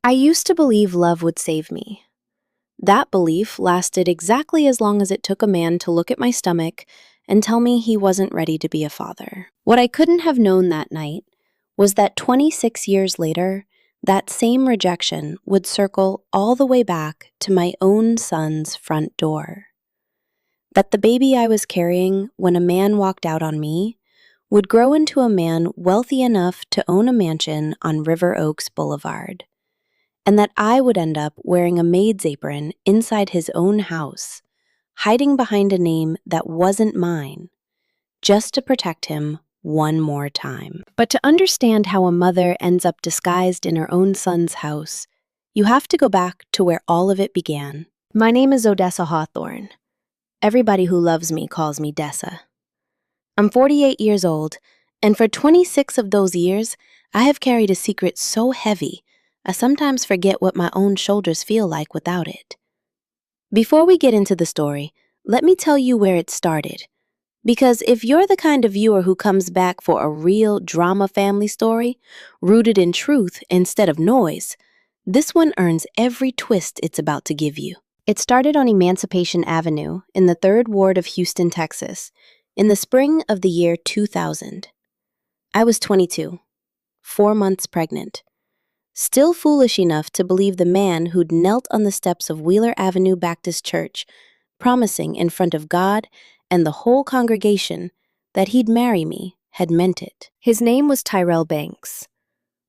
I used to believe love would save me. That belief lasted exactly as long as it took a man to look at my stomach and tell me he wasn't ready to be a father. What I couldn't have known that night was that 26 years later, that same rejection would circle all the way back to my own son's front door. That the baby I was carrying when a man walked out on me would grow into a man wealthy enough to own a mansion on River Oaks Boulevard, and that I would end up wearing a maid's apron inside his own house, hiding behind a name that wasn't mine, just to protect him one more time. But to understand how a mother ends up disguised in her own son's house, you have to go back to where all of it began. My name is Odessa Hawthorne. Everybody who loves me calls me Dessa. I'm 48 years old, and for 26 of those years, I have carried a secret so heavy, I sometimes forget what my own shoulders feel like without it. Before we get into the story, let me tell you where it started. Because if you're the kind of viewer who comes back for a real drama family story, rooted in truth instead of noise, this one earns every twist it's about to give you. It started on Emancipation Avenue in the 3rd Ward of Houston, Texas, in the spring of the year 2000. I was 22, 4 months pregnant, still foolish enough to believe the man who'd knelt on the steps of Wheeler Avenue Baptist Church, promising in front of God and the whole congregation that he'd marry me, had meant it. His name was Tyrell Banks.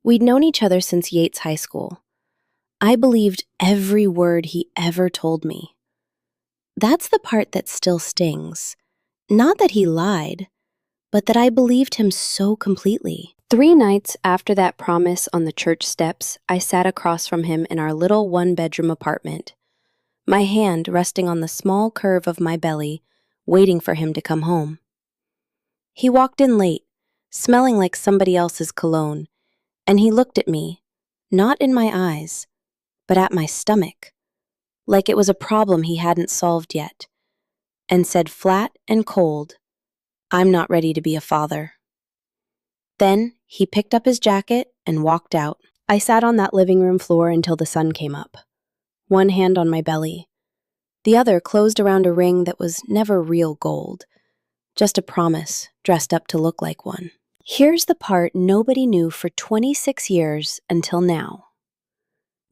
We'd known each other since Yates High School. I believed every word he ever told me. That's the part that still stings. Not that he lied, but that I believed him so completely. 3 nights after that promise on the church steps, I sat across from him in our little 1-bedroom apartment, my hand resting on the small curve of my belly, waiting for him to come home. He walked in late, smelling like somebody else's cologne, and he looked at me, not in my eyes, but at my stomach, like it was a problem he hadn't solved yet, and said flat and cold, "I'm not ready to be a father." Then he picked up his jacket and walked out. I sat on that living room floor until the sun came up, one hand on my belly, the other closed around a ring that was never real gold, just a promise dressed up to look like one. Here's the part nobody knew for 26 years until now.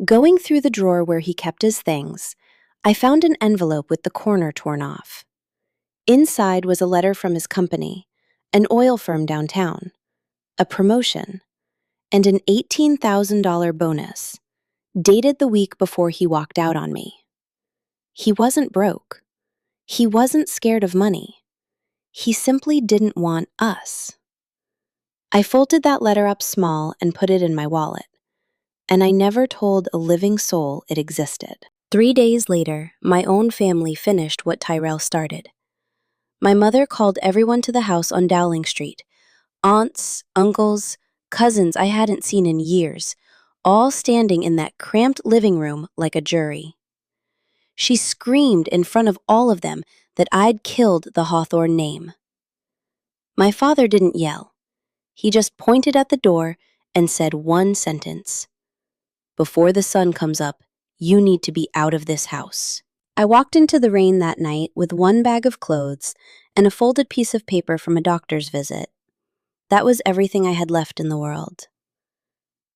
Going through the drawer where he kept his things, I found an envelope with the corner torn off. Inside was a letter from his company, an oil firm downtown, a promotion, and an $18,000 bonus, dated the week before he walked out on me. He wasn't broke. He wasn't scared of money. He simply didn't want us. I folded that letter up small and put it in my wallet, and I never told a living soul it existed. 3 days later, my own family finished what Tyrell started. My mother called everyone to the house on Dowling Street, aunts, uncles, cousins I hadn't seen in years, all standing in that cramped living room like a jury. She screamed in front of all of them that I'd killed the Hawthorne name. My father didn't yell. He just pointed at the door and said one sentence: "Before the sun comes up, you need to be out of this house." I walked into the rain that night with 1 bag of clothes and a folded piece of paper from a doctor's visit. That was everything I had left in the world.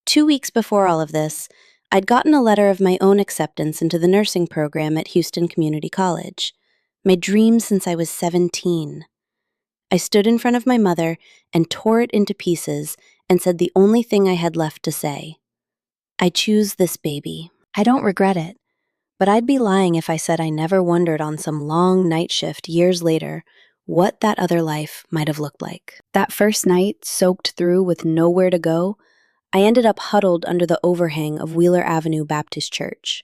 2 weeks before all of this, I'd gotten a letter of my own acceptance into the nursing program at Houston Community College, my dream since I was 17. I stood in front of my mother and tore it into pieces and said the only thing I had left to say: "I choose this baby. I don't regret it, but I'd be lying if I said I never wondered on some long night shift years later what that other life might have looked like." That first night, soaked through with nowhere to go, I ended up huddled under the overhang of Wheeler Avenue Baptist Church.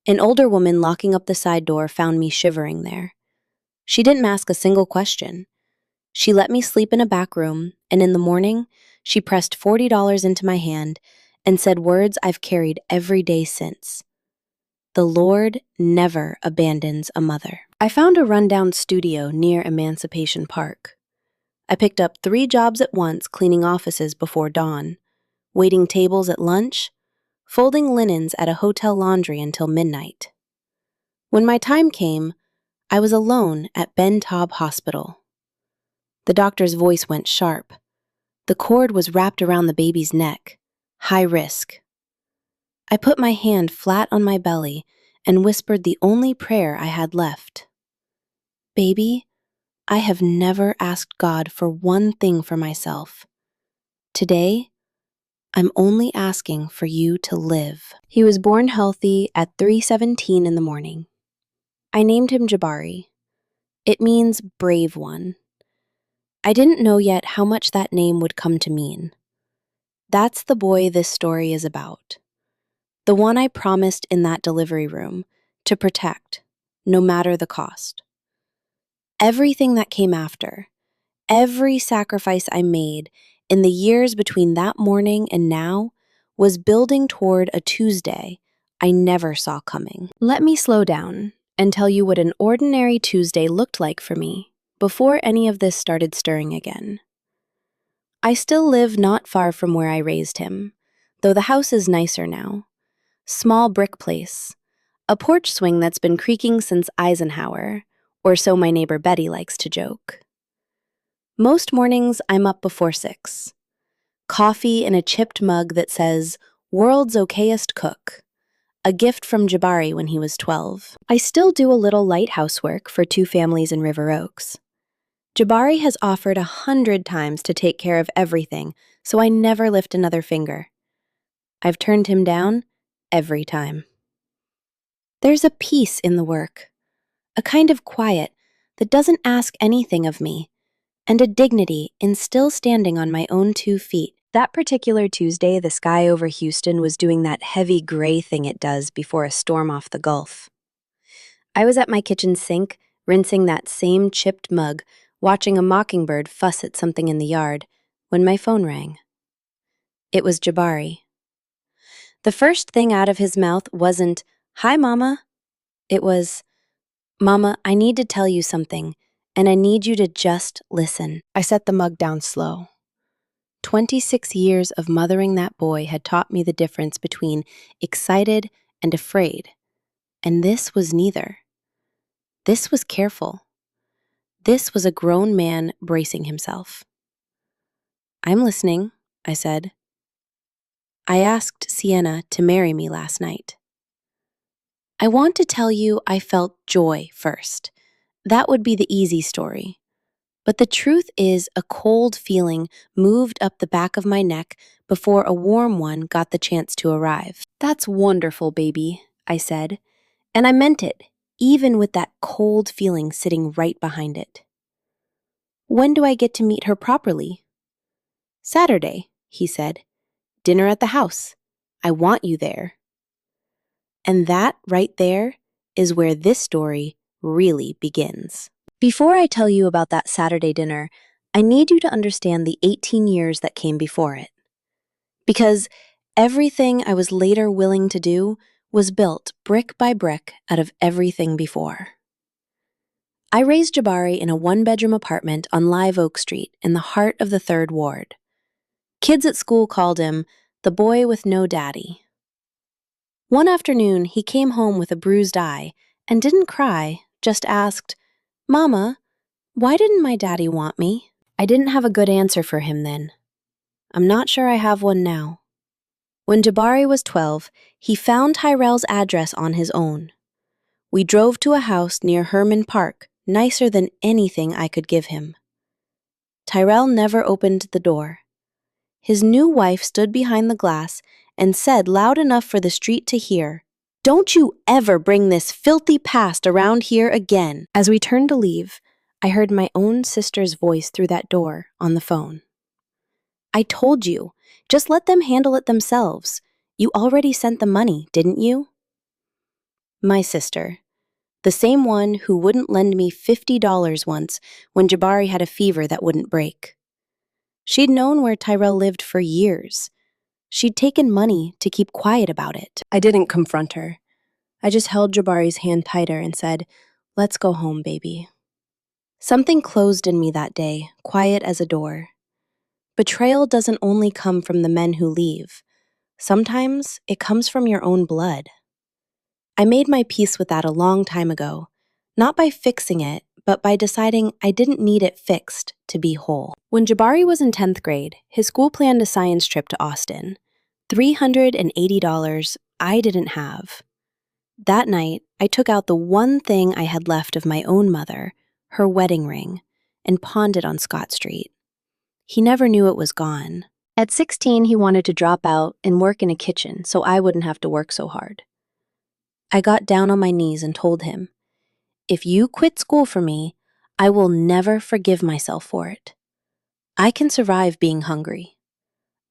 An older woman locking up the side door found me shivering there. She didn't ask a single question. She let me sleep in a back room, and in the morning, she pressed $40 into my hand and said words I've carried every day since: "The Lord never abandons a mother." I found a rundown studio near Emancipation Park. I picked up 3 jobs at once cleaning offices before dawn, waiting tables at lunch, folding linens at a hotel laundry until midnight. When my time came, I was alone at Ben Taub Hospital. The doctor's voice went sharp. The cord was wrapped around the baby's neck. High risk. I put my hand flat on my belly and whispered the only prayer I had left. Baby, I have never asked God for one thing for myself. Today, I'm only asking for you to live. He was born healthy at 3:17 in the morning. I named him Jabari. It means brave one. I didn't know yet how much that name would come to mean. That's the boy this story is about. The one I promised in that delivery room to protect, no matter the cost. Everything that came after, every sacrifice I made in the years between that morning and now was building toward a Tuesday I never saw coming. Let me slow down and tell you what an ordinary Tuesday looked like for me before any of this started stirring again. I still live not far from where I raised him, though the house is nicer now. Small brick place, a porch swing that's been creaking since Eisenhower, or so my neighbor Betty likes to joke. Most mornings I'm up before 6. Coffee in a chipped mug that says, "World's okayest cook," a gift from Jabari when he was 12. I still do a little light housework for 2 families in River Oaks. Jabari has offered 100 times to take care of everything, so I never lift another finger. I've turned him down every time. There's a peace in the work, a kind of quiet that doesn't ask anything of me, and a dignity in still standing on my own 2 feet. That particular Tuesday, the sky over Houston was doing that heavy gray thing it does before a storm off the Gulf. I was at my kitchen sink, rinsing that same chipped mug, watching a mockingbird fuss at something in the yard, when my phone rang. It was Jabari. The first thing out of his mouth wasn't, "Hi, Mama." It was, "Mama, I need to tell you something, and I need you to just listen." I set the mug down slow. 26 years of mothering that boy had taught me the difference between excited and afraid, and this was neither. This was careful. This was a grown man bracing himself. "I'm listening," I said. "I asked Sienna to marry me last night." I want to tell you I felt joy first. That would be the easy story. But the truth is a cold feeling moved up the back of my neck before a warm one got the chance to arrive. "That's wonderful, baby," I said, and I meant it, even with that cold feeling sitting right behind it. "When do I get to meet her properly?" "Saturday," he said. "Dinner at the house. I want you there." And that right there is where this story really begins. Before I tell you about that Saturday dinner, I need you to understand the 18 years that came before it. Because everything I was later willing to do was built brick by brick out of everything before. I raised Jabari in a 1-bedroom apartment on Live Oak Street in the heart of the 3rd Ward. Kids at school called him the boy with no daddy. One afternoon, he came home with a bruised eye and didn't cry, just asked, "Mama, why didn't my daddy want me?" I didn't have a good answer for him then. I'm not sure I have one now. When Jabari was 12, he found Tyrell's address on his own. We drove to a house near Herman Park, nicer than anything I could give him. Tyrell never opened the door. His new wife stood behind the glass and said loud enough for the street to hear, "Don't you ever bring this filthy past around here again." As we turned to leave, I heard my own sister's voice through that door on the phone. "I told you, just let them handle it themselves. You already sent the money, didn't you?" My sister, the same one who wouldn't lend me $50 once when Jabari had a fever that wouldn't break. She'd known where Tyrell lived for years. She'd taken money to keep quiet about it. I didn't confront her. I just held Jabari's hand tighter and said, "Let's go home, baby." Something closed in me that day, quiet as a door. Betrayal doesn't only come from the men who leave. Sometimes it comes from your own blood. I made my peace with that a long time ago, not by fixing it, but by deciding I didn't need it fixed to be whole. When Jabari was in 10th grade, his school planned a science trip to Austin. $380 I didn't have. That night, I took out the one thing I had left of my own mother, her wedding ring, and pawned it on Scott Street. He never knew it was gone. At 16, he wanted to drop out and work in a kitchen so I wouldn't have to work so hard. I got down on my knees and told him, "If you quit school for me, I will never forgive myself for it. I can survive being hungry.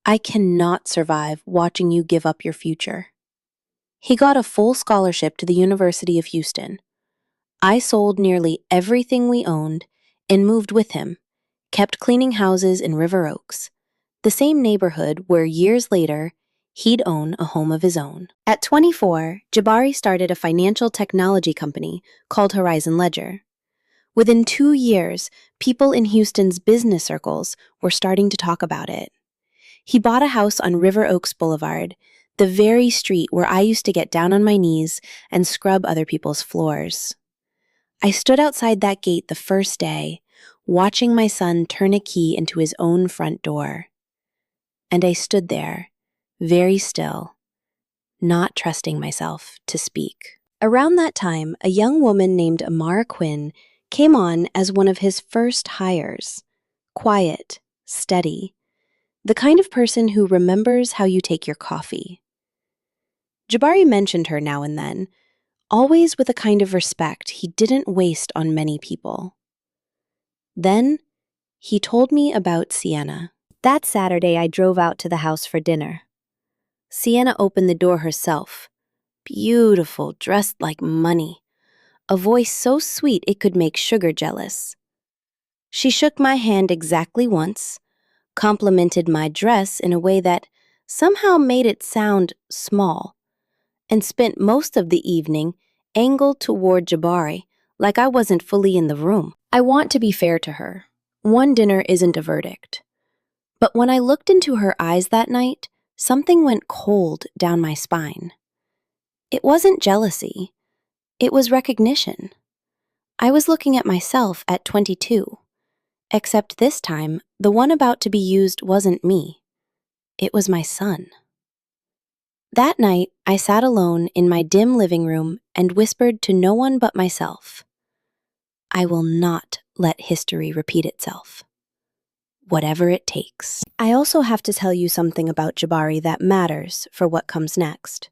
I cannot survive watching you give up your future." He got a full scholarship to the University of Houston. I sold nearly everything we owned and moved with him, kept cleaning houses in River Oaks, the same neighborhood where years later, he'd own a home of his own. At 24, Jabari started a financial technology company called Horizon Ledger. Within 2 years, people in Houston's business circles were starting to talk about it. He bought a house on River Oaks Boulevard, the very street where I used to get down on my knees and scrub other people's floors. I stood outside that gate the first day, watching my son turn a key into his own front door. And I stood there, very still, not trusting myself to speak. Around that time, a young woman named Amara Quinn came on as one of his first hires. Quiet, steady, the kind of person who remembers how you take your coffee. Jabari mentioned her now and then, always with a kind of respect he didn't waste on many people. Then, he told me about Sienna. That Saturday, I drove out to the house for dinner. Sienna opened the door herself. Beautiful, dressed like money. A voice so sweet it could make Sugar jealous. She shook my hand exactly once, complimented my dress in a way that somehow made it sound small, and spent most of the evening angled toward Jabari like I wasn't fully in the room. I want to be fair to her. One dinner isn't a verdict. But when I looked into her eyes that night, something went cold down my spine. It wasn't jealousy. It was recognition. I was looking at myself at 22. Except this time, the one about to be used wasn't me. It was my son. That night, I sat alone in my dim living room and whispered to no one but myself, "I will not let history repeat itself. Whatever it takes." I also have to tell you something about Jabari that matters for what comes next.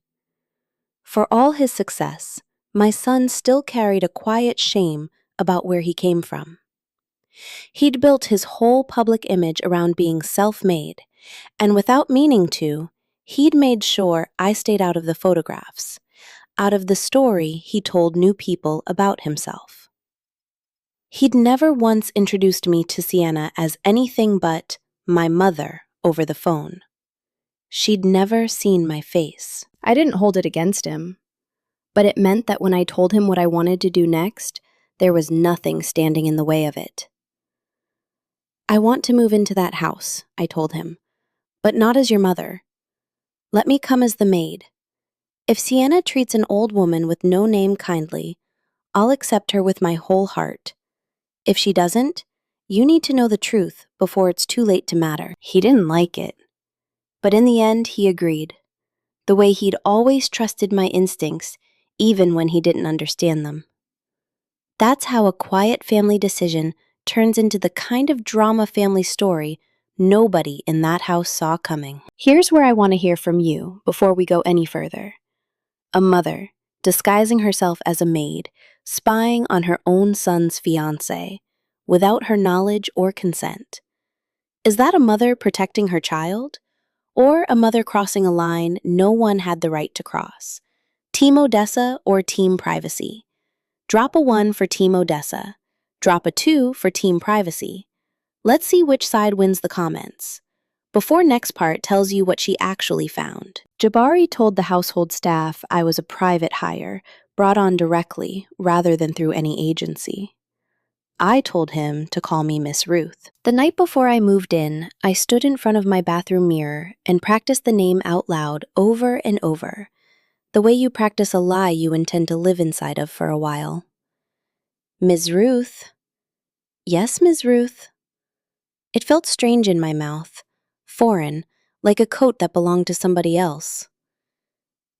For all his success, my son still carried a quiet shame about where he came from. He'd built his whole public image around being self-made, and without meaning to, he'd made sure I stayed out of the photographs, out of the story he told new people about himself. He'd never once introduced me to Sienna as anything but my mother over the phone. She'd never seen my face. I didn't hold it against him, but it meant that when I told him what I wanted to do next, there was nothing standing in the way of it. "I want to move into that house," I told him, "but not as your mother. Let me come as the maid. If Sienna treats an old woman with no name kindly, I'll accept her with my whole heart. If she doesn't, you need to know the truth before it's too late to matter." He didn't like it, but in the end he agreed, the way he'd always trusted my instincts even when he didn't understand them. That's how a quiet family decision turns into the kind of drama family story nobody in that house saw coming. Here's where I want to hear from you before we go any further. A mother, disguising herself as a maid, spying on her own son's fiancé, without her knowledge or consent. Is that a mother protecting her child? Or a mother crossing a line no one had the right to cross? Team Odessa or Team Privacy? Drop a 1 for Team Odessa. Drop a 2 for Team Privacy. Let's see which side wins the comments. Before next part tells you what she actually found. Jabari told the household staff I was a private hire, brought on directly rather than through any agency. I told him to call me Miss Ruth. The night before I moved in, I stood in front of my bathroom mirror and practiced the name out loud over and over, the way you practice a lie you intend to live inside of for a while. Ms. Ruth. Yes, Ms. Ruth. It felt strange in my mouth, foreign, like a coat that belonged to somebody else.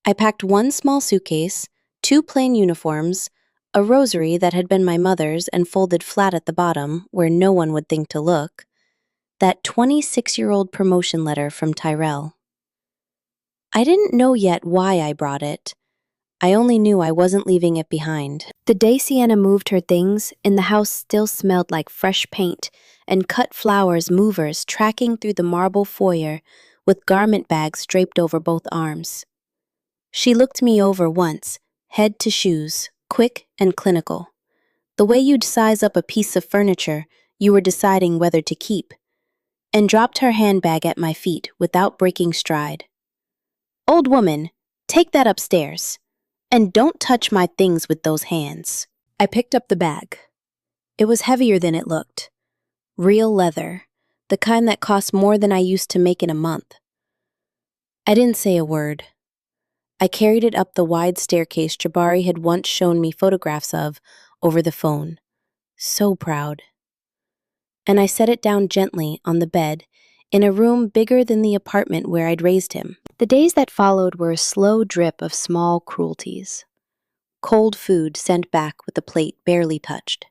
I packed one small suitcase, 2 plain uniforms, a rosary that had been my mother's and folded flat at the bottom where no one would think to look, that 26-year-old promotion letter from Tyrell. I didn't know yet why I brought it. I only knew I wasn't leaving it behind. The day Sienna moved her things, in the house still smelled like fresh paint and cut flowers movers tracking through the marble foyer with garment bags draped over both arms. She looked me over once, head to shoes, quick and clinical. The way you'd size up a piece of furniture you were deciding whether to keep, and dropped her handbag at my feet without breaking stride. Old woman, take that upstairs. And don't touch my things with those hands. I picked up the bag. It was heavier than it looked. Real leather, the kind that cost more than I used to make in a month. I didn't say a word. I carried it up the wide staircase Jabari had once shown me photographs of over the phone. So proud. And I set it down gently on the bed in a room bigger than the apartment where I'd raised him. The days that followed were a slow drip of small cruelties. Cold food sent back with the plate barely touched.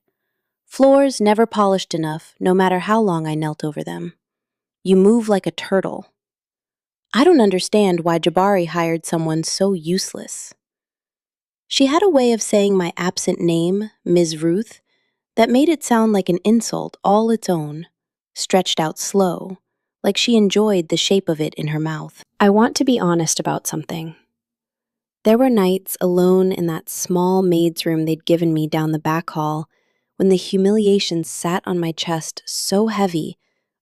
Floors never polished enough, no matter how long I knelt over them. You move like a turtle. I don't understand why Jabari hired someone so useless. She had a way of saying my absent name, Ms. Ruth, that made it sound like an insult all its own, stretched out slow, like she enjoyed the shape of it in her mouth. I want to be honest about something. There were nights alone in that small maid's room they'd given me down the back hall when the humiliation sat on my chest so heavy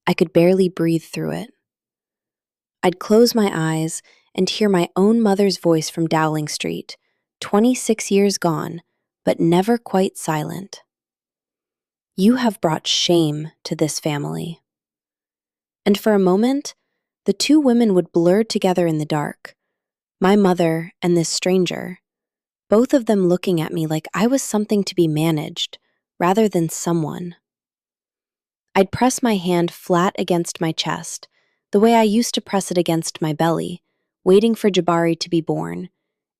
I could barely breathe through it. I'd close my eyes and hear my own mother's voice from Dowling Street, 26 years gone, but never quite silent. You have brought shame to this family. And for a moment, the two women would blur together in the dark, my mother and this stranger, both of them looking at me like I was something to be managed, rather than someone. I'd press my hand flat against my chest, the way I used to press it against my belly, waiting for Jabari to be born,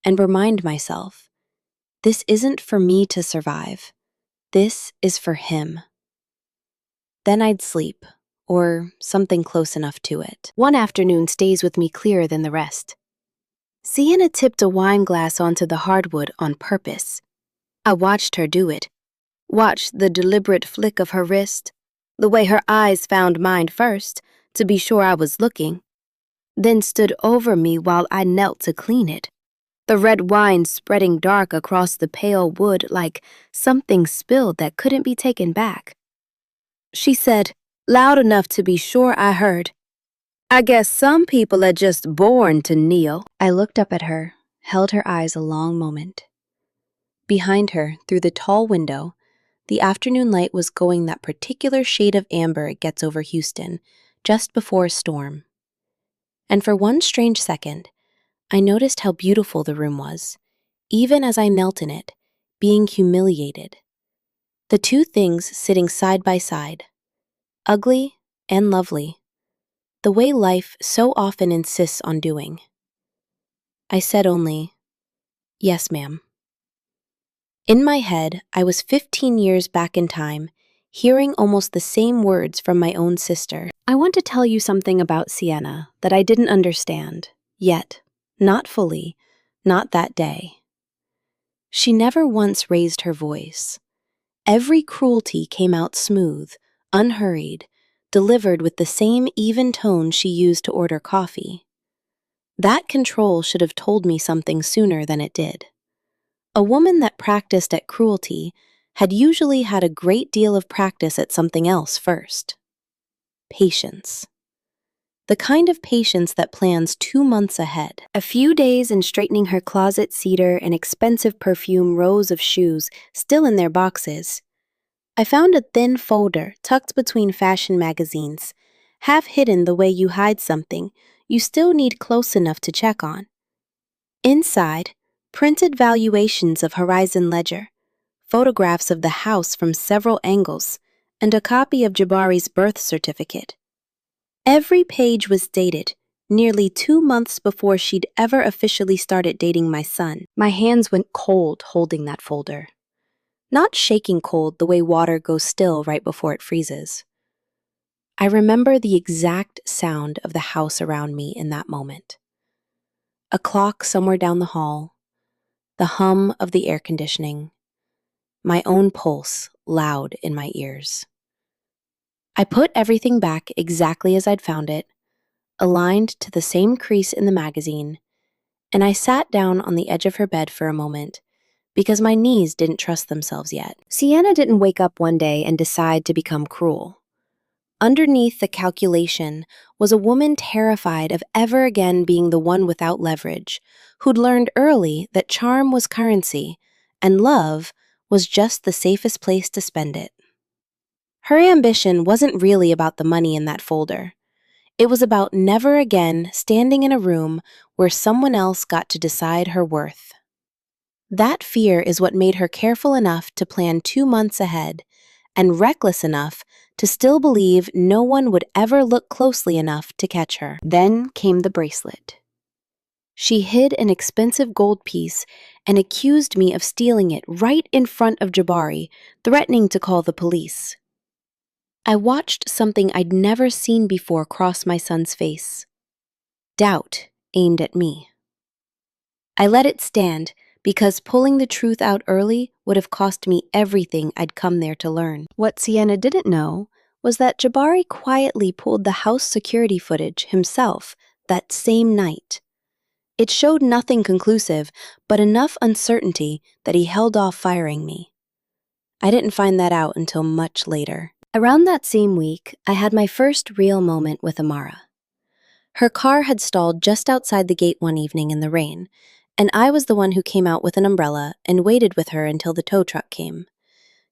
and remind myself, this isn't for me to survive. This is for him. Then I'd sleep, or something close enough to it. One afternoon stays with me clearer than the rest. Sienna tipped a wine glass onto the hardwood on purpose. I watched her do it, watched the deliberate flick of her wrist, the way her eyes found mine first, to be sure I was looking, then stood over me while I knelt to clean it, the red wine spreading dark across the pale wood like something spilled that couldn't be taken back. She said, loud enough to be sure I heard, I guess some people are just born to kneel. I looked up at her, held her eyes a long moment. Behind her, through the tall window, the afternoon light was going that particular shade of amber it gets over Houston, just before a storm. And for one strange second, I noticed how beautiful the room was, even as I knelt in it, being humiliated. The two things sitting side by side, ugly and lovely, the way life so often insists on doing. I said only, yes, ma'am. In my head, I was 15 years back in time, hearing almost the same words from my own sister. I want to tell you something about Sienna that I didn't understand, yet, not fully, not that day. She never once raised her voice. Every cruelty came out smooth, unhurried, delivered with the same even tone she used to order coffee. That control should have told me something sooner than it did. A woman that practiced at cruelty had usually had a great deal of practice at something else first. Patience. The kind of patience that plans 2 months ahead. A few days in straightening her closet cedar and expensive perfume rows of shoes still in their boxes, I found a thin folder tucked between fashion magazines, half hidden the way you hide something you still need close enough to check on. Inside, printed valuations of Horizon Ledger, photographs of the house from several angles, and a copy of Jabari's birth certificate. Every page was dated, nearly 2 months before she'd ever officially started dating my son. My hands went cold holding that folder. Not shaking cold the way water goes still right before it freezes. I remember the exact sound of the house around me in that moment. A clock somewhere down the hall, the hum of the air conditioning, my own pulse loud in my ears. I put everything back exactly as I'd found it, aligned to the same crease in the magazine, and I sat down on the edge of her bed for a moment because my knees didn't trust themselves yet. Sienna didn't wake up one day and decide to become cruel. Underneath the calculation was a woman terrified of ever again being the one without leverage, who'd learned early that charm was currency and love was just the safest place to spend it. Her ambition wasn't really about the money in that folder. It was about never again standing in a room where someone else got to decide her worth. That fear is what made her careful enough to plan 2 months ahead and reckless enough to still believe no one would ever look closely enough to catch her. Then came the bracelet. She hid an expensive gold piece and accused me of stealing it right in front of Jabari, threatening to call the police. I watched something I'd never seen before cross my son's face. Doubt aimed at me. I let it stand because pulling the truth out early would have cost me everything I'd come there to learn. What Sienna didn't know was that Jabari quietly pulled the house security footage himself that same night. It showed nothing conclusive, but enough uncertainty that he held off firing me. I didn't find that out until much later. Around that same week, I had my first real moment with Amara. Her car had stalled just outside the gate one evening in the rain, and I was the one who came out with an umbrella and waited with her until the tow truck came,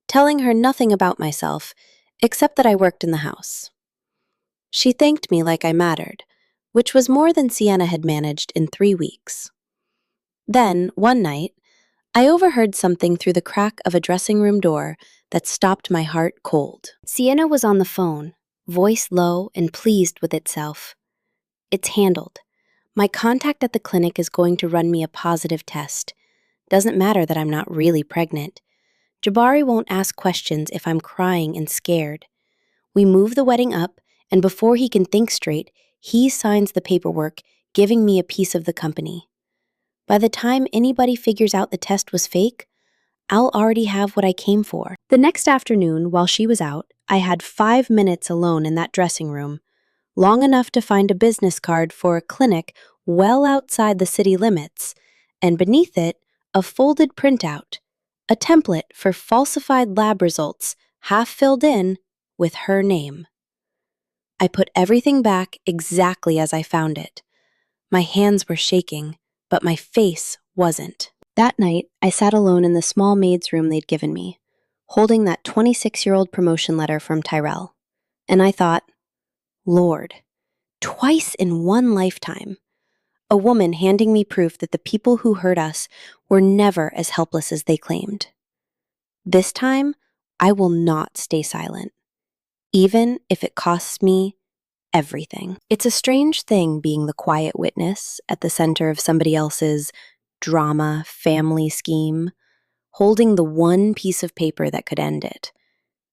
telling her nothing about myself, except that I worked in the house. She thanked me like I mattered, which was more than Sienna had managed in 3 weeks. Then, one night, I overheard something through the crack of a dressing room door that stopped my heart cold. Sienna was on the phone, voice low and pleased with itself. It's handled. My contact at the clinic is going to run me a positive test. Doesn't matter that I'm not really pregnant. Jabari won't ask questions if I'm crying and scared. We move the wedding up, and before he can think straight, he signs the paperwork, giving me a piece of the company. By the time anybody figures out the test was fake, I'll already have what I came for. The next afternoon, while she was out, I had 5 minutes alone in that dressing room, long enough to find a business card for a clinic well outside the city limits, and beneath it, a folded printout, a template for falsified lab results, half filled in with her name. I put everything back exactly as I found it. My hands were shaking, but my face wasn't. That night, I sat alone in the small maid's room they'd given me, holding that 26-year-old promotion letter from Tyrell. And I thought, Lord, twice in one lifetime, a woman handing me proof that the people who hurt us were never as helpless as they claimed. This time, I will not stay silent, even if it costs me everything. It's a strange thing being the quiet witness at the center of somebody else's drama family scheme, holding the one piece of paper that could end it,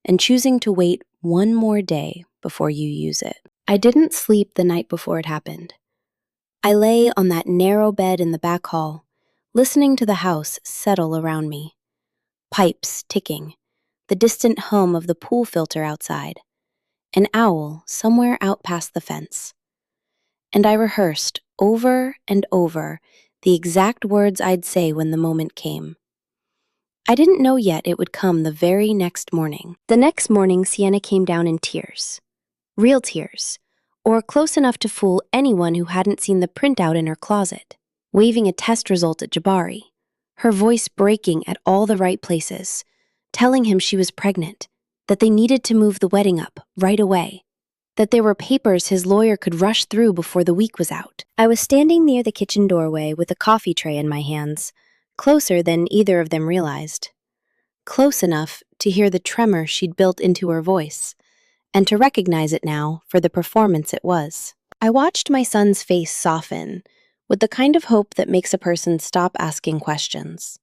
and choosing to wait one more day before you use it. I didn't sleep the night before it happened. I lay on that narrow bed in the back hall, listening to the house settle around me. Pipes ticking, the distant hum of the pool filter outside, an owl somewhere out past the fence. And I rehearsed over and over the exact words I'd say when the moment came. I didn't know yet it would come the very next morning. The next morning, Sienna came down in tears. Real tears, or close enough to fool anyone who hadn't seen the printout in her closet, waving a test result at Jabari, her voice breaking at all the right places, telling him she was pregnant, that they needed to move the wedding up right away, that there were papers his lawyer could rush through before the week was out. I was standing near the kitchen doorway with a coffee tray in my hands, closer than either of them realized. Close enough to hear the tremor she'd built into her voice, and to recognize it now for the performance it was. I watched my son's face soften, with the kind of hope that makes a person stop asking questions.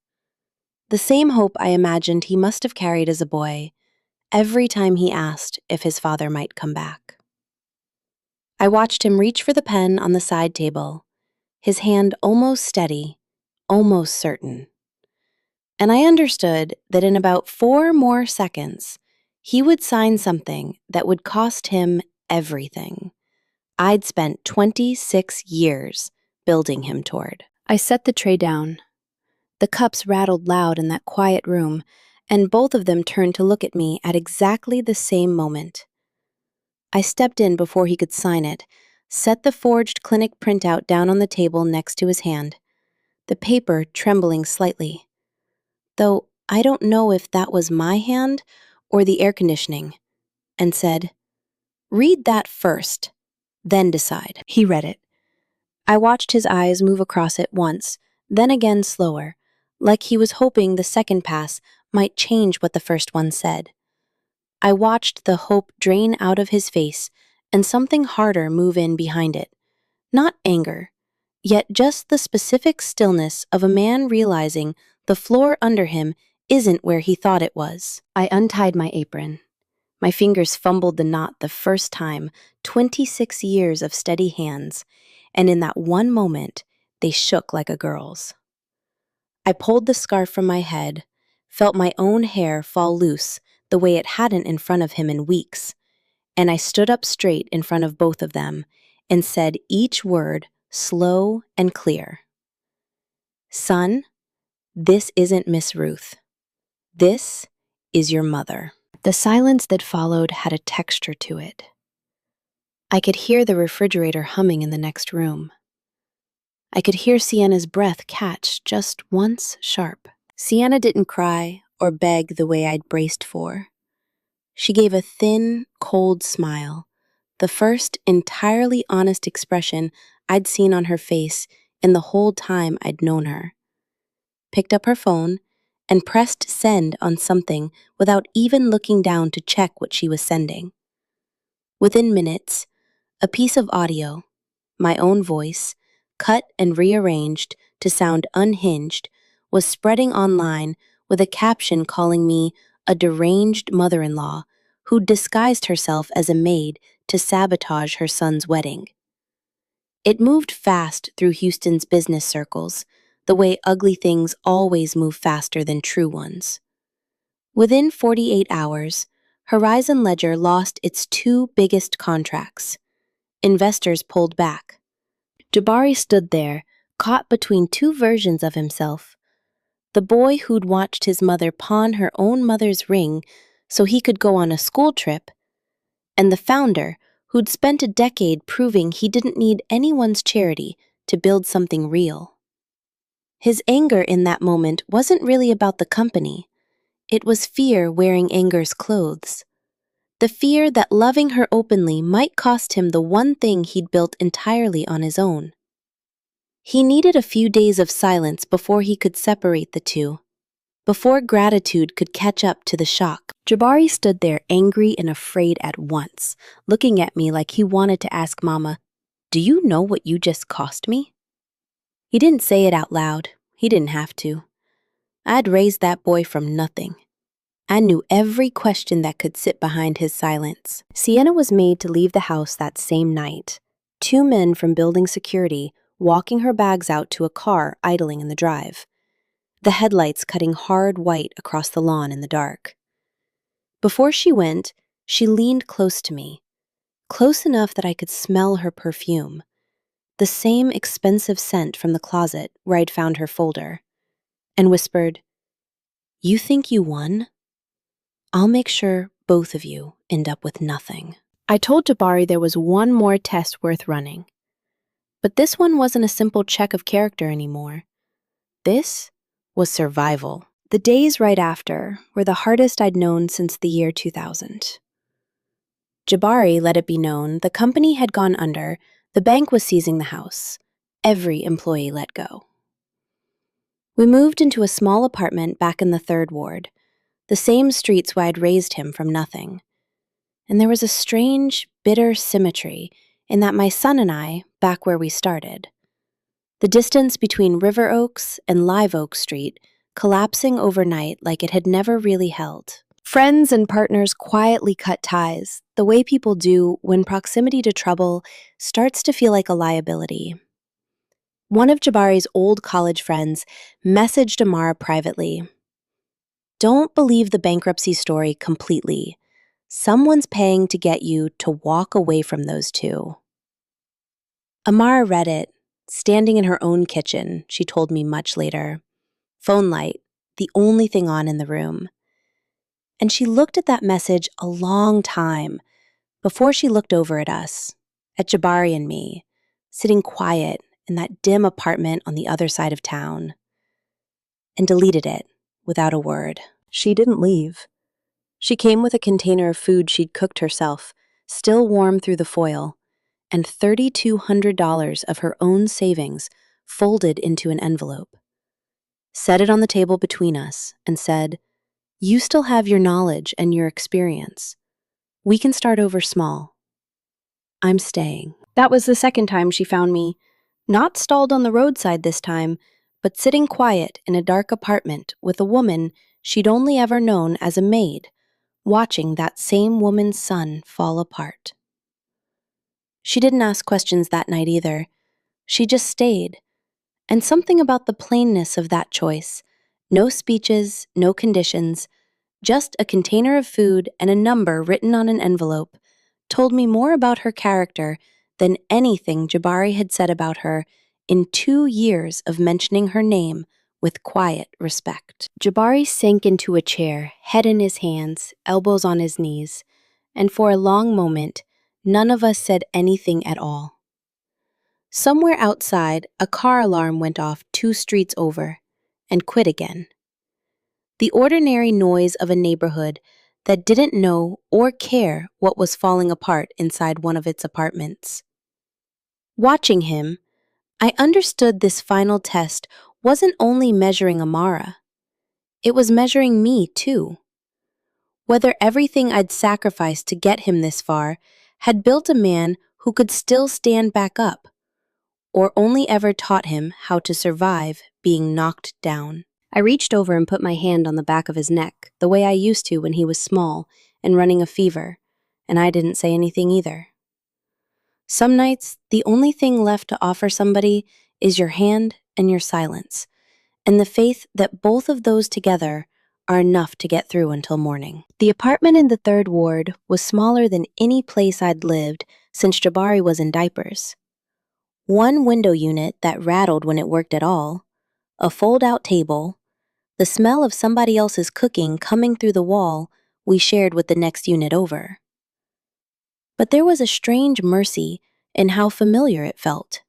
The same hope I imagined he must have carried as a boy, every time he asked if his father might come back. I watched him reach for the pen on the side table, his hand almost steady, almost certain. And I understood that in about 4 more seconds, he would sign something that would cost him everything I'd spent 26 years building him toward. I set the tray down. The cups rattled loud in that quiet room, and both of them turned to look at me at exactly the same moment. I stepped in before he could sign it, set the forged clinic printout down on the table next to his hand, the paper trembling slightly. Though I don't know if that was my hand or the air conditioning, and said, "Read that first, then decide." He read it. I watched his eyes move across it once, then again slower, like he was hoping the second pass might change what the first one said. I watched the hope drain out of his face and something harder move in behind it. Not anger, yet just the specific stillness of a man realizing the floor under him isn't where he thought it was. I untied my apron. My fingers fumbled the knot the first time, 26 years of steady hands, and in that one moment, they shook like a girl's. I pulled the scarf from my head, felt my own hair fall loose the way it hadn't in front of him in weeks, and I stood up straight in front of both of them and said each word slow and clear. "Son, this isn't Miss Ruth. This is your mother." The silence that followed had a texture to it. I could hear the refrigerator humming in the next room. I could hear Sienna's breath catch just once sharp. Sienna didn't cry or beg the way I'd braced for. She gave a thin, cold smile, the first entirely honest expression I'd seen on her face in the whole time I'd known her. Picked up her phone and pressed send on something without even looking down to check what she was sending. Within minutes, a piece of audio, my own voice, cut and rearranged to sound unhinged, was spreading online with a caption calling me a deranged mother-in-law who'd disguised herself as a maid to sabotage her son's wedding. It moved fast through Houston's business circles, the way ugly things always move faster than true ones. Within 48 hours, Horizon Ledger lost its 2 biggest contracts. Investors pulled back. Jabari stood there, caught between 2 versions of himself. The boy who'd watched his mother pawn her own mother's ring so he could go on a school trip, and the founder who'd spent a decade proving he didn't need anyone's charity to build something real. His anger in that moment wasn't really about the company. It was fear wearing anger's clothes. The fear that loving her openly might cost him the one thing he'd built entirely on his own. He needed a few days of silence before he could separate the two, before gratitude could catch up to the shock. Jabari stood there angry and afraid at once, looking at me like he wanted to ask Mama, "Do you know what you just cost me?" He didn't say it out loud. He didn't have to. I'd raised that boy from nothing. I knew every question that could sit behind his silence. Sienna was made to leave the house that same night. 2 men from building security walking her bags out to a car idling in the drive, the headlights cutting hard white across the lawn in the dark. Before she went, she leaned close to me, close enough that I could smell her perfume, the same expensive scent from the closet where I'd found her folder, and whispered, "You think you won? I'll make sure both of you end up with nothing." I told Jabari there was one more test worth running. But this one wasn't a simple check of character anymore. This was survival. The days right after were the hardest I'd known since the year 2000. Jabari let it be known the company had gone under, the bank was seizing the house, every employee let go. We moved into a small apartment back in the 3rd Ward, the same streets where I'd raised him from nothing. And there was a strange, bitter symmetry in that my son and I, back where we started, the distance between River Oaks and Live Oak Street collapsing overnight like it had never really held. Friends and partners quietly cut ties, the way people do when proximity to trouble starts to feel like a liability. One of Jabari's old college friends messaged Amara privately, "Don't believe the bankruptcy story completely. Someone's paying to get you to walk away from those two." Amara read it, standing in her own kitchen, she told me much later. Phone light, the only thing on in the room. And she looked at that message a long time before she looked over at us, at Jabari and me, sitting quiet in that dim apartment on the other side of town, and deleted it without a word. She didn't leave. She came with a container of food she'd cooked herself, still warm through the foil, and $3,200 of her own savings folded into an envelope. Set it on the table between us and said, "You still have your knowledge and your experience. We can start over small. I'm staying." That was the second time she found me, not stalled on the roadside this time, but sitting quiet in a dark apartment with a woman she'd only ever known as a maid, watching that same woman's son fall apart. She didn't ask questions that night either. She just stayed. And something about the plainness of that choice, no speeches, no conditions, just a container of food and a number written on an envelope, told me more about her character than anything Jabari had said about her in 2 years of mentioning her name with quiet respect. Jabari sank into a chair, head in his hands, elbows on his knees, and for a long moment, none of us said anything at all. Somewhere outside, a car alarm went off 2 streets over and quit again. The ordinary noise of a neighborhood that didn't know or care what was falling apart inside one of its apartments. Watching him, I understood this final test wasn't only measuring Amara. It was measuring me, too. Whether everything I'd sacrificed to get him this far had built a man who could still stand back up, or only ever taught him how to survive being knocked down. I reached over and put my hand on the back of his neck, the way I used to when he was small and running a fever, and I didn't say anything either. Some nights, the only thing left to offer somebody is your hand and your silence, and the faith that both of those together are enough to get through until morning. The apartment in the 3rd Ward was smaller than any place I'd lived since Jabari was in diapers. One window unit that rattled when it worked at all, a fold-out table, the smell of somebody else's cooking coming through the wall we shared with the next unit over. But there was a strange mercy in how familiar it felt.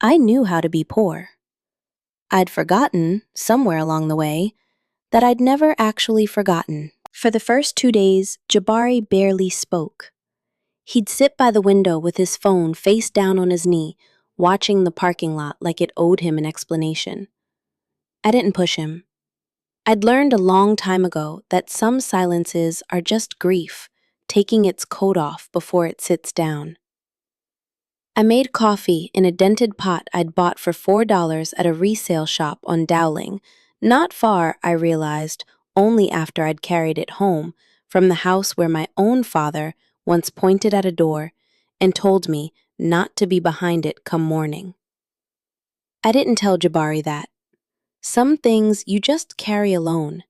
I knew how to be poor. I'd forgotten, somewhere along the way, that I'd never actually forgotten. For the first 2 days, Jabari barely spoke. He'd sit by the window with his phone face down on his knee, watching the parking lot like it owed him an explanation. I didn't push him. I'd learned a long time ago that some silences are just grief, taking its coat off before it sits down. I made coffee in a dented pot I'd bought for $4 at a resale shop on Dowling, not far, I realized, only after I'd carried it home from the house where my own father once pointed at a door and told me not to be behind it come morning. I didn't tell Jabari that. Some things you just carry alone.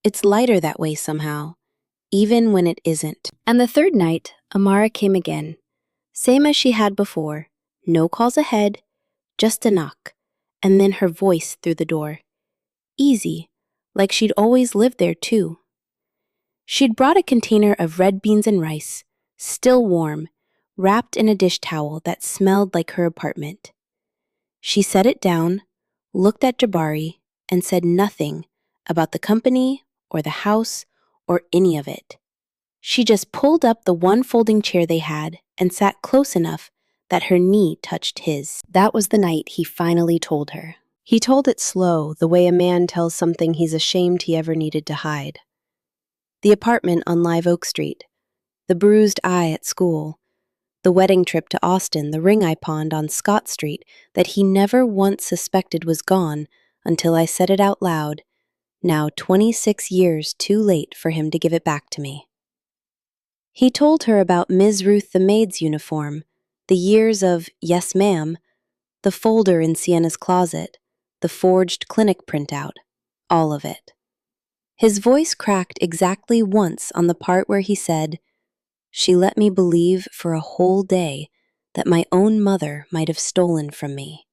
It's lighter that way somehow, even when it isn't. And the 3rd night, Amara came again. Same as she had before, no calls ahead, just a knock, and then her voice through the door. Easy, like she'd always lived there too. She'd brought a container of red beans and rice, still warm, wrapped in a dish towel that smelled like her apartment. She set it down, looked at Jabari, and said nothing about the company or the house or any of it. She just pulled up the one folding chair they had and sat close enough that her knee touched his. That was the night he finally told her. He told it slow, the way a man tells something he's ashamed he ever needed to hide. The apartment on Live Oak Street, the bruised eye at school, the wedding trip to Austin, the ring I pawned on Scott Street that he never once suspected was gone until I said it out loud, now 26 years too late for him to give it back to me. He told her about Ms. Ruth the maid's uniform, the years of "yes ma'am," the folder in Sienna's closet, the forged clinic printout, all of it. His voice cracked exactly once on the part where he said, "She let me believe for a whole day that my own mother might have stolen from me.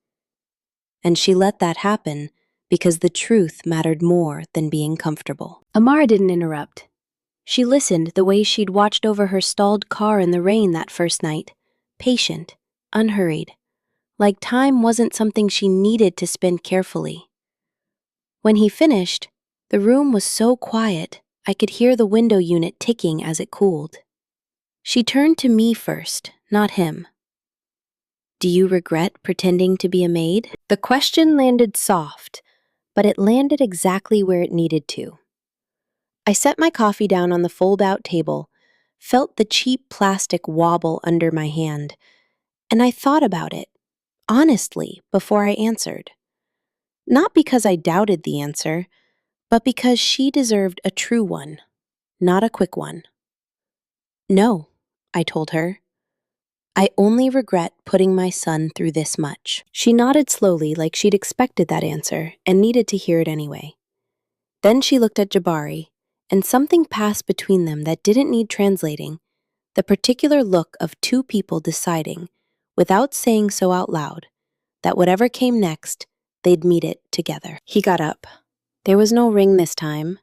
And she let that happen because the truth mattered more than being comfortable." Amara didn't interrupt. She listened the way she'd watched over her stalled car in the rain that first night, patient, unhurried, like time wasn't something she needed to spend carefully. When he finished, the room was so quiet I could hear the window unit ticking as it cooled. She turned to me first, not him. "Do you regret pretending to be a maid?" The question landed soft, but it landed exactly where it needed to. I set my coffee down on the fold-out table, felt the cheap plastic wobble under my hand, and I thought about it, honestly, before I answered. Not because I doubted the answer, but because she deserved a true one, not a quick one. "No," I told her. "I only regret putting my son through this much." She nodded slowly like she'd expected that answer and needed to hear it anyway. Then she looked at Jabari, and something passed between them that didn't need translating, the particular look of two people deciding, without saying so out loud, that whatever came next, they'd meet it together. He got up. There was no ring this time,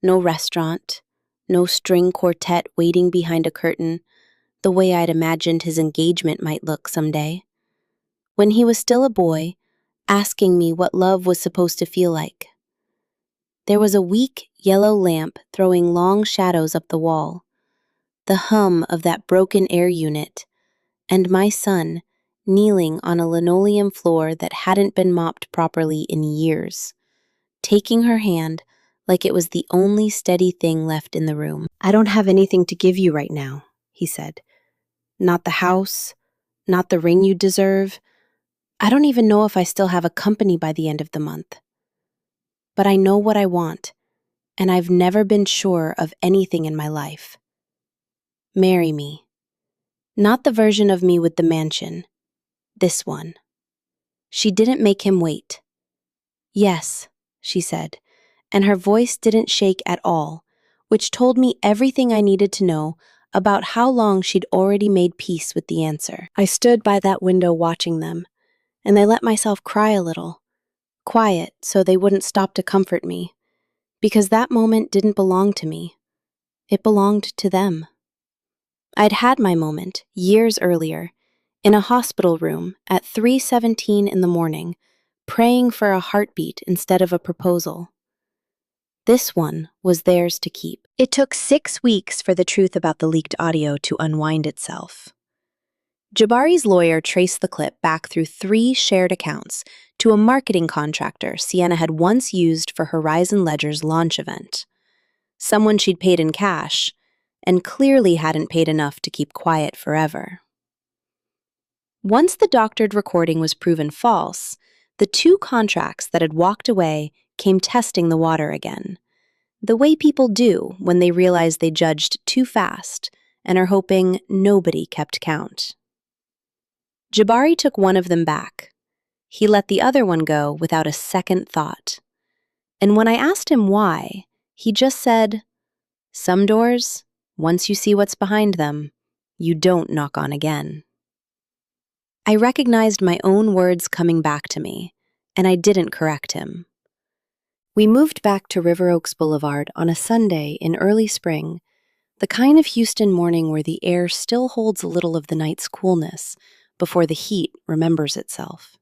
no restaurant, no string quartet waiting behind a curtain, the way I'd imagined his engagement might look someday. When he was still a boy, asking me what love was supposed to feel like. There was a weak, yellow lamp throwing long shadows up the wall, the hum of that broken air unit, and my son kneeling on a linoleum floor that hadn't been mopped properly in years, taking her hand like it was the only steady thing left in the room. "I don't have anything to give you right now," he said. "Not the house, not the ring you deserve. I don't even know if I still have a company by the end of the month. But I know what I want, and I've never been sure of anything in my life. Marry me. Not the version of me with the mansion. This one." She didn't make him wait. "Yes," she said, and her voice didn't shake at all, which told me everything I needed to know about how long she'd already made peace with the answer. I stood by that window watching them, and I let myself cry a little, quiet so they wouldn't stop to comfort me, because that moment didn't belong to me. It belonged to them. I'd had my moment, years earlier, in a hospital room at 3:17 in the morning, praying for a heartbeat instead of a proposal. This one was theirs to keep. It took 6 weeks for the truth about the leaked audio to unwind itself. Jabari's lawyer traced the clip back through 3 shared accounts to a marketing contractor Sienna had once used for Horizon Ledger's launch event. Someone she'd paid in cash, and clearly hadn't paid enough to keep quiet forever. Once the doctored recording was proven false, the 2 contracts that had walked away came testing the water again, the way people do when they realize they judged too fast and are hoping nobody kept count. Jabari took one of them back. He let the other one go without a second thought. And when I asked him why, he just said, "Some doors, once you see what's behind them, you don't knock on again." I recognized my own words coming back to me, and I didn't correct him. We moved back to River Oaks Boulevard on a Sunday in early spring, the kind of Houston morning where the air still holds a little of the night's coolness before the heat remembers itself.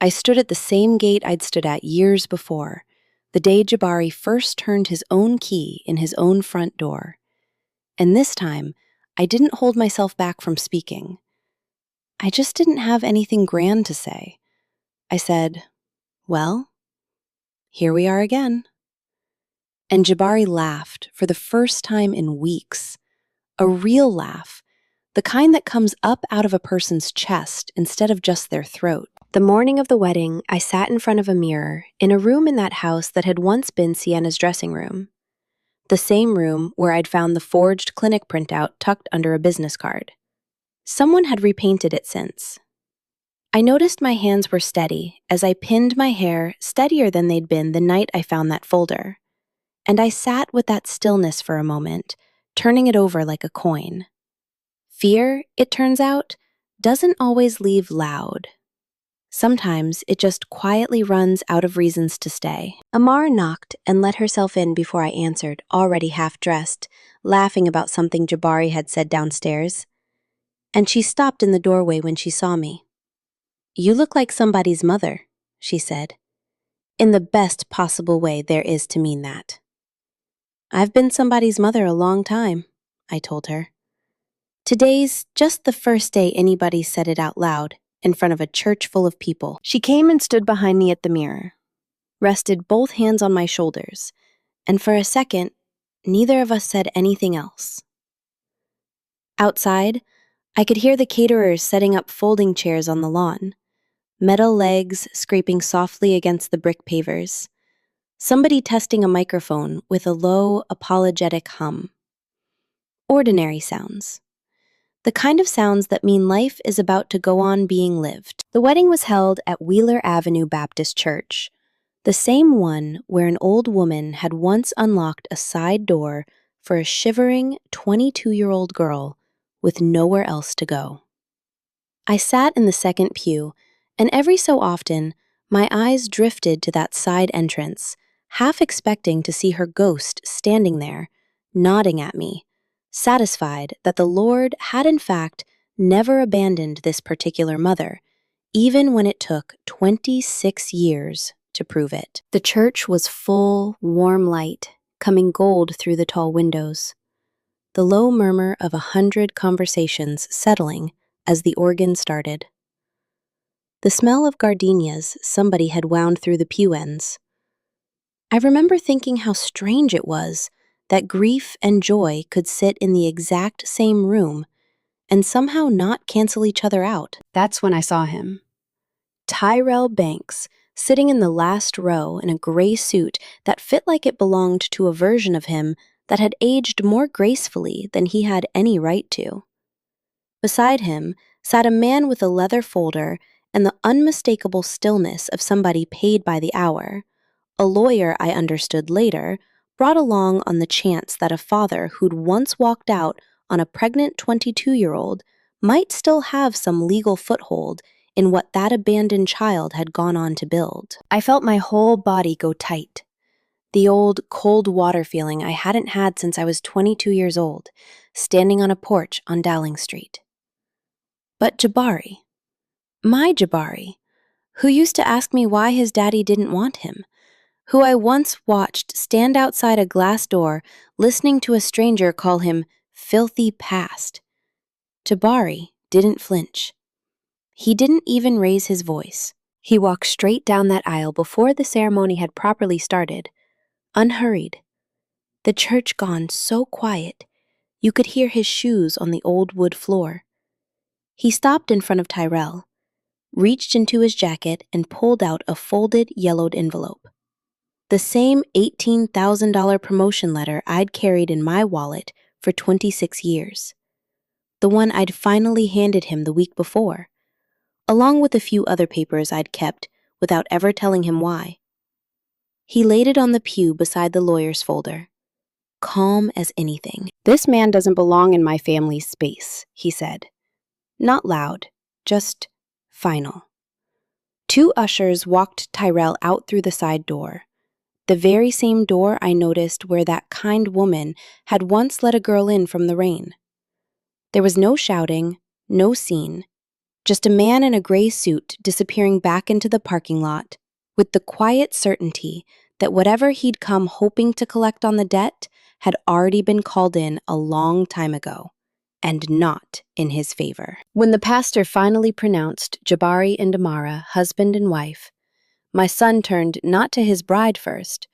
I stood at the same gate I'd stood at years before, The day Jabari first turned his own key in his own front door. And this time, I didn't hold myself back from speaking. I just didn't have anything grand to say. I said, "Well, here we are again." And Jabari laughed for the first time in weeks. A real laugh, the kind that comes up out of a person's chest instead of just their throat. The morning of the wedding, I sat in front of a mirror in a room in that house that had once been Sienna's dressing room. The same room where I'd found the forged clinic printout tucked under a business card. Someone had repainted it since. I noticed my hands were steady as I pinned my hair, steadier than they'd been the night I found that folder. And I sat with that stillness for a moment, turning it over like a coin. Fear, it turns out, doesn't always leave loud. Sometimes it just quietly runs out of reasons to stay. Amar knocked and let herself in before I answered, already half-dressed, laughing about something Jabari had said downstairs. And she stopped in the doorway when she saw me. "You look like somebody's mother," she said, in the best possible way there is to mean that. "I've been somebody's mother a long time," I told her. "Today's just the first day anybody said it out loud in front of a church full of people." She came and stood behind me at the mirror, rested both hands on my shoulders, and for a second, neither of us said anything else. Outside, I could hear the caterers setting up folding chairs on the lawn, metal legs scraping softly against the brick pavers, somebody testing a microphone with a low, apologetic hum. Ordinary sounds. The kind of sounds that mean life is about to go on being lived. The wedding was held at Wheeler Avenue Baptist Church, the same one where an old woman had once unlocked a side door for a shivering 22-year-old girl with nowhere else to go. I sat in the second pew, and every so often, my eyes drifted to that side entrance, half expecting to see her ghost standing there, nodding at me, satisfied that the Lord had in fact never abandoned this particular mother, even when it took 26 years to prove it. The church was full, warm light, coming gold through the tall windows. The low murmur of 100 conversations settling as the organ started. The smell of gardenias somebody had wound through the pew ends. I remember thinking how strange it was that grief and joy could sit in the exact same room and somehow not cancel each other out. That's when I saw him. Tyrell Banks, sitting in the last row in a gray suit that fit like it belonged to a version of him that had aged more gracefully than he had any right to. Beside him sat a man with a leather folder and the unmistakable stillness of somebody paid by the hour, a lawyer I understood later, brought along on the chance that a father who'd once walked out on a pregnant 22-year-old might still have some legal foothold in what that abandoned child had gone on to build. I felt my whole body go tight. The old cold water feeling I hadn't had since I was 22 years old, standing on a porch on Dowling Street. But Jabari, my Jabari, who used to ask me why his daddy didn't want him, who I once watched stand outside a glass door listening to a stranger call him filthy past. Jabari didn't flinch. He didn't even raise his voice. He walked straight down that aisle before the ceremony had properly started, unhurried. The church gone so quiet, you could hear his shoes on the old wood floor. He stopped in front of Tyrell, reached into his jacket and pulled out a folded, yellowed envelope. The same $18,000 promotion letter I'd carried in my wallet for 26 years. The one I'd finally handed him the week before, along with a few other papers I'd kept without ever telling him why. He laid it on the pew beside the lawyer's folder, calm as anything. "This man doesn't belong in my family's space," he said. Not loud, just final. Two ushers walked Tyrell out through the side door, the very same door I noticed where that kind woman had once let a girl in from the rain. There was no shouting, no scene, just a man in a gray suit disappearing back into the parking lot with the quiet certainty that whatever he'd come hoping to collect on the debt had already been called in a long time ago, and not in his favor. When the pastor finally pronounced Jabari and Amara husband and wife, my son turned not to his bride first,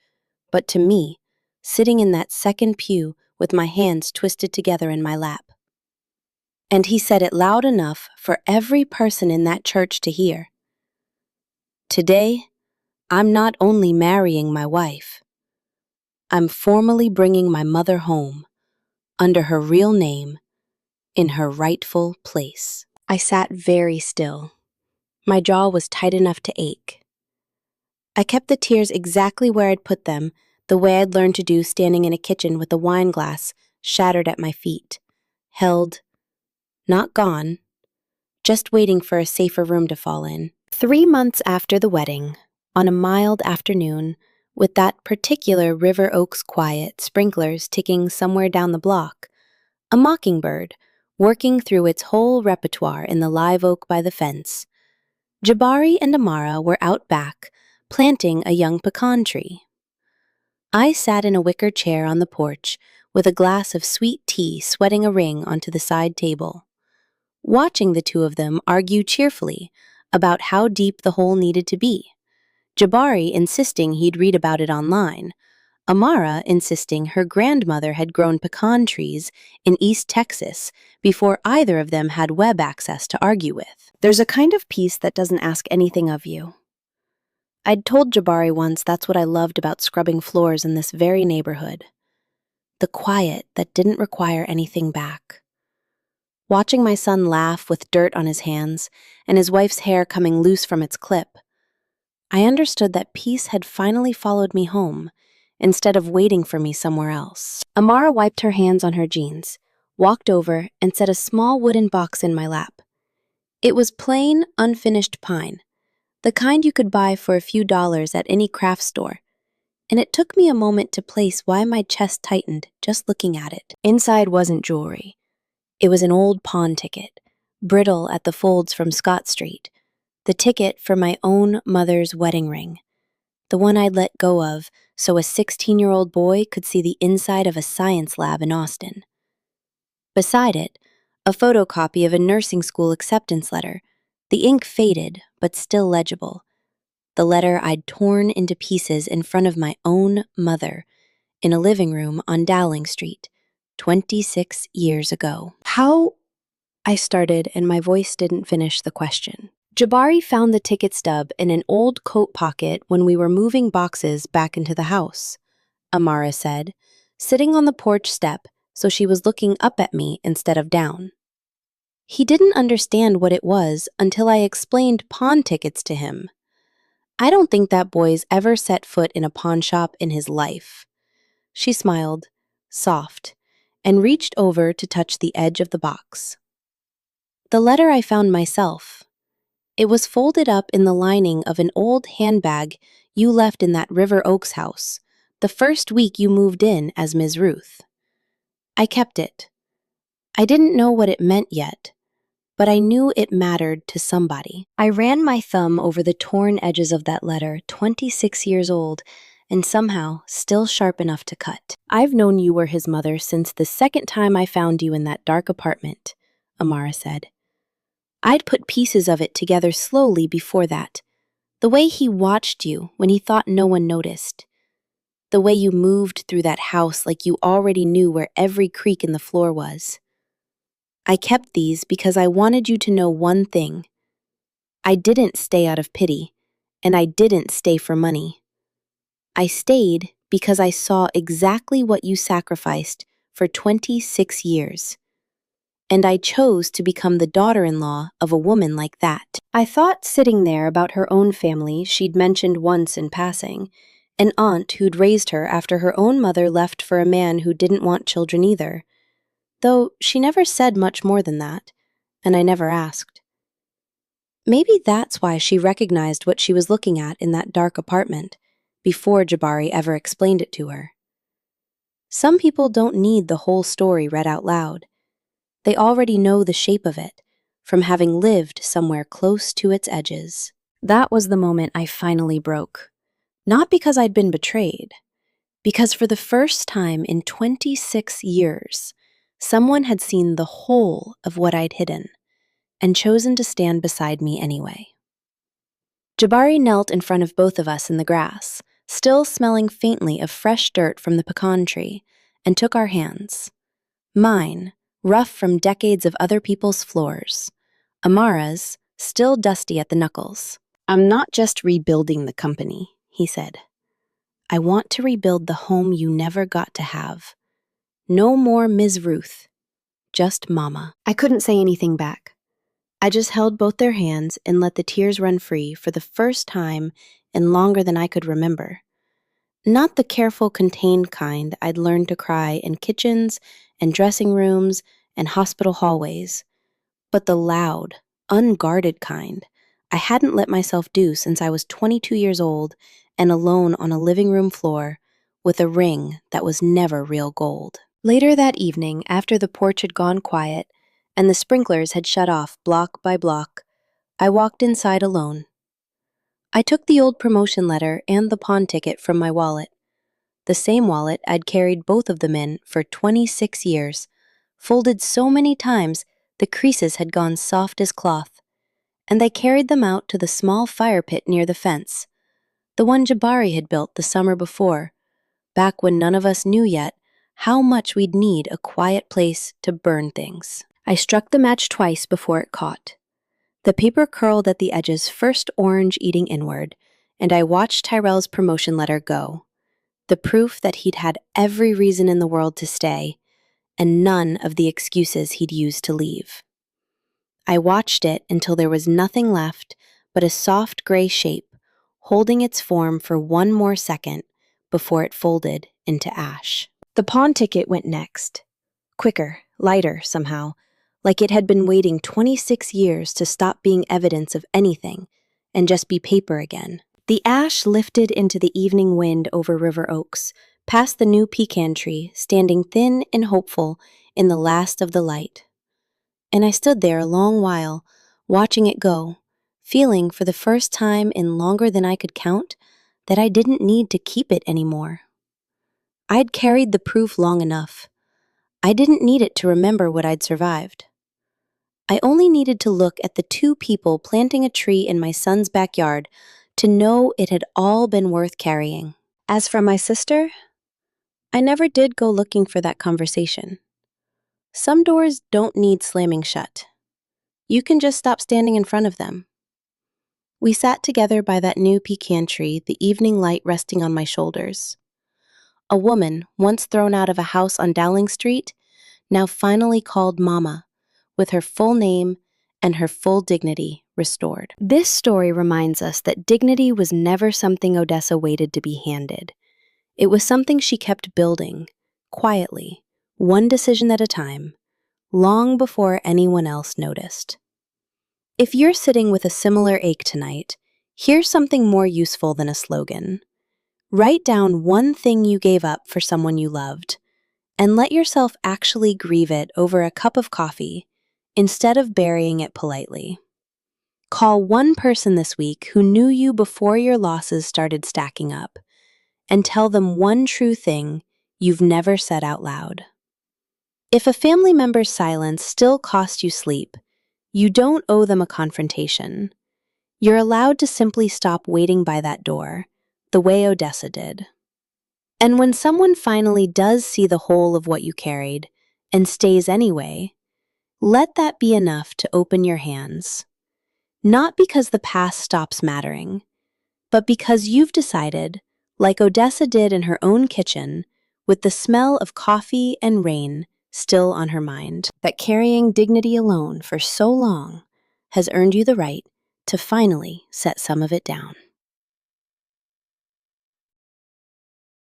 but to me, sitting in that second pew with my hands twisted together in my lap. And he said it loud enough for every person in that church to hear. Today, I'm not only marrying my wife, I'm formally bringing my mother home, under her real name, in her rightful place. I sat very still. My jaw was tight enough to ache. I kept the tears exactly where I'd put them, the way I'd learned to do standing in a kitchen with a wine glass shattered at my feet, held, not gone, just waiting for a safer room to fall in. 3 months after the wedding, on a mild afternoon, with that particular River Oaks quiet sprinklers ticking somewhere down the block, a mockingbird, working through its whole repertoire in the live oak by the fence, Jabari and Amara were out back, planting a young pecan tree. I sat in a wicker chair on the porch, with a glass of sweet tea sweating a ring onto the side table, watching the two of them argue cheerfully about how deep the hole needed to be, Jabari insisting he'd read about it online, Amara insisting her grandmother had grown pecan trees in East Texas before either of them had web access to argue with. There's a kind of peace that doesn't ask anything of you. I'd told Jabari once that's what I loved about scrubbing floors in this very neighborhood. The quiet that didn't require anything back. Watching my son laugh with dirt on his hands and his wife's hair coming loose from its clip, I understood that peace had finally followed me home, instead of waiting for me somewhere else. Amara wiped her hands on her jeans, walked over, and set a small wooden box in my lap. It was plain, unfinished pine, the kind you could buy for a few dollars at any craft store, and it took me a moment to place why my chest tightened just looking at it. Inside wasn't jewelry. It was an old pawn ticket, brittle at the folds from Scott Street, the ticket for my own mother's wedding ring, the one I'd let go of so a 16-year-old boy could see the inside of a science lab in Austin. Beside it, a photocopy of a nursing school acceptance letter, the ink faded but still legible, the letter I'd torn into pieces in front of my own mother in a living room on Dowling Street, 26 years ago. How? I started, and my voice didn't finish the question. Jabari found the ticket stub in an old coat pocket when we were moving boxes back into the house, Amara said, sitting on the porch step so she was looking up at me instead of down. He didn't understand what it was until I explained pawn tickets to him. I don't think that boy's ever set foot in a pawn shop in his life. She smiled, soft, and reached over to touch the edge of the box. The letter I found myself. It was folded up in the lining of an old handbag you left in that River Oaks house, the first week you moved in as Ms. Ruth. I kept it. I didn't know what it meant yet, but I knew it mattered to somebody. I ran my thumb over the torn edges of that letter, 26 years old, and somehow still sharp enough to cut. I've known you were his mother since the second time I found you in that dark apartment, Amara said. I'd put pieces of it together slowly before that. The way he watched you when he thought no one noticed. The way you moved through that house like you already knew where every creak in the floor was. I kept these because I wanted you to know one thing. I didn't stay out of pity, and I didn't stay for money. I stayed because I saw exactly what you sacrificed for 26 years. And I chose to become the daughter-in-law of a woman like that. I thought sitting there about her own family she'd mentioned once in passing, an aunt who'd raised her after her own mother left for a man who didn't want children either, though she never said much more than that, and I never asked. Maybe that's why she recognized what she was looking at in that dark apartment, before Jabari ever explained it to her. Some people don't need the whole story read out loud. They already know the shape of it, from having lived somewhere close to its edges. That was the moment I finally broke. Not because I'd been betrayed, because for the first time in 26 years, someone had seen the whole of what I'd hidden and chosen to stand beside me anyway. Jabari knelt in front of both of us in the grass, still smelling faintly of fresh dirt from the pecan tree, and took our hands. Mine, rough from decades of other people's floors. Amara's, still dusty at the knuckles. "I'm not just rebuilding the company," he said. "I want to rebuild the home you never got to have. No more Ms. Ruth, just Mama." I couldn't say anything back. I just held both their hands and let the tears run free for the first time in longer than I could remember. Not the careful, contained kind I'd learned to cry in kitchens and dressing rooms and hospital hallways, but the loud, unguarded kind I hadn't let myself do since I was 22 years old and alone on a living room floor with a ring that was never real gold. Later that evening, after the porch had gone quiet and the sprinklers had shut off block by block, I walked inside alone. I took the old promotion letter and the pawn ticket from my wallet, the same wallet I'd carried both of them in for 26 years, folded so many times the creases had gone soft as cloth, and I carried them out to the small fire pit near the fence, the one Jabari had built the summer before, back when none of us knew yet how much we'd need a quiet place to burn things. I struck the match twice before it caught. The paper curled at the edges, first orange eating inward, and I watched Tyrell's promotion letter go, the proof that he'd had every reason in the world to stay, and none of the excuses he'd used to leave. I watched it until there was nothing left but a soft gray shape, holding its form for one more second before it folded into ash. The pawn ticket went next. Quicker, lighter somehow, like it had been waiting 26 years to stop being evidence of anything and just be paper again. The ash lifted into the evening wind over River Oaks, past the new pecan tree, standing thin and hopeful in the last of the light. And I stood there a long while, watching it go, feeling for the first time in longer than I could count that I didn't need to keep it anymore. I'd carried the proof long enough. I didn't need it to remember what I'd survived. I only needed to look at the two people planting a tree in my son's backyard to know it had all been worth carrying. As for my sister, I never did go looking for that conversation. Some doors don't need slamming shut. You can just stop standing in front of them. We sat together by that new pecan tree, the evening light resting on my shoulders. A woman, once thrown out of a house on Dowling Street, now finally called Mama, with her full name and her full dignity restored. This story reminds us that dignity was never something Odessa waited to be handed. It was something she kept building, quietly, one decision at a time, long before anyone else noticed. If you're sitting with a similar ache tonight, here's something more useful than a slogan. Write down one thing you gave up for someone you loved, and let yourself actually grieve it over a cup of coffee instead of burying it politely. Call one person this week who knew you before your losses started stacking up, and tell them one true thing you've never said out loud. If a family member's silence still costs you sleep, you don't owe them a confrontation. You're allowed to simply stop waiting by that door, the way Odessa did. And when someone finally does see the whole of what you carried, and stays anyway, let that be enough to open your hands. Not because the past stops mattering, but because you've decided, like Odessa did in her own kitchen, with the smell of coffee and rain still on her mind, that carrying dignity alone for so long has earned you the right to finally set some of it down.